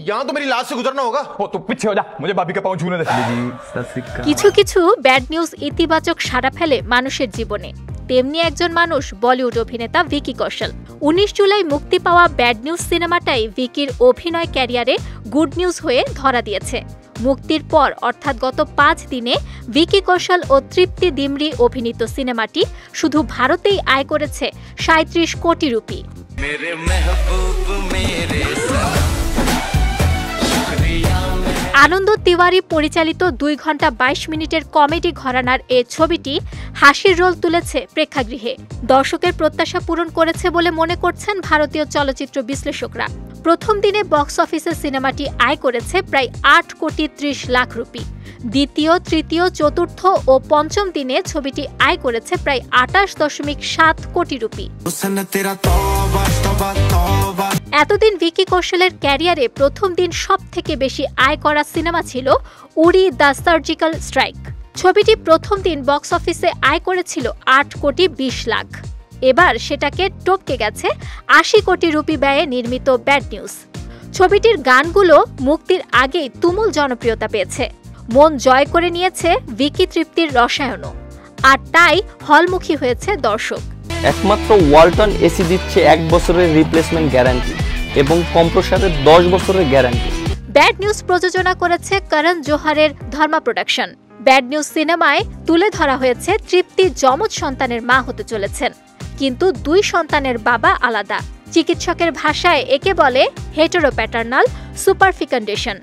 यहाँ तो मेरी लाश से गुजरना होगा। वो तो पीछे हो जा, मुझे भाभी के पाँव छूने दे। কিছু কিছু ব্যাড নিউজ ইতিবাচক সাড়া ফেলে মানুষের জীবনে। তেমনি একজন মানুষ বলিউড অভিনেতা ভিকি কৌশল। 19 জুলাই মুক্তি পাওয়া ব্যাড নিউজ সিনেমাটাই ভিকির অভিনয় ক্যারিয়ারে গুড নিউজ হয়ে ধরা দিয়েছে। মুক্তির পর অর্থাৎ গত 5 দিনে ভিকি কৌশল ও তৃপ্তি দিমরি অভিনীত সিনেমাটি শুধু ভারতেই আয় করেছে 37 কোটি রুপি। আনন্দ তিওয়ারি পরিচালিত 2 ঘন্টা 22 মিনিটের কমেডি ঘরানার এই ছবিটি হাসির রোল তুলেছে প্রেক্ষাগৃহে। দর্শকের প্রত্যাশা পূরণ করেছে বলে মনে করছেন ভারতীয় চলচ্চিত্র বিশ্লেষকরা। প্রথম দিনে বক্স অফিসে সিনেমাটি আয় করেছে প্রায় 8 কোটি 30 লাখ রুপি। দ্বিতীয়, তৃতীয়, চতুর্থ ও পঞ্চম দিনে ছবিটি আয় করেছে প্রায় 28.7 কোটি রুপি। এতদিন ভিকি কৌশলের ক্যারিয়ারে প্রথম দিন সবথেকে বেশি আয় করা সিনেমা ছিল উরি দ্য সার্জিক্যাল স্ট্রাইক। ছবিটি প্রথম দিন বক্স অফিসে আয় করেছিল 8 কোটি 20 লাখ। এবার সেটাকে টপকে গেছে 80 কোটি রুপি ব্যয়ে নির্মিত ব্যাড নিউজ। ছবিটির গানগুলো মুক্তির আগেই তুমুল জনপ্রিয়তা পেয়েছে। মন জয় করে নিয়েছে ভিকি তৃপ্তির রসায়নও। আর তাই হলমুখী হয়েছে দর্শক। একমাত্র ওয়ালটন এসি দিচ্ছে 1 বছরের রিপ্লেসমেন্ট গ্যারান্টি এবং কম্প্রেসারের 10 বছরের গ্যারান্টি। ব্যাড নিউজ প্রযোজনা করেছে করণ জোহরের ধর্মা প্রোডাকশন। ব্যাড নিউজ সিনেমায় তুলে ধরা হয়েছে তৃপ্তি যমজ সন্তানের মা হতে চলেছেন, কিন্তু 2 সন্তানের বাবা আলাদা। চিকিৎসকের ভাষায় একে বলে হেটেরোপ্যাটার্নাল সুপারফিকেন্ডেশন।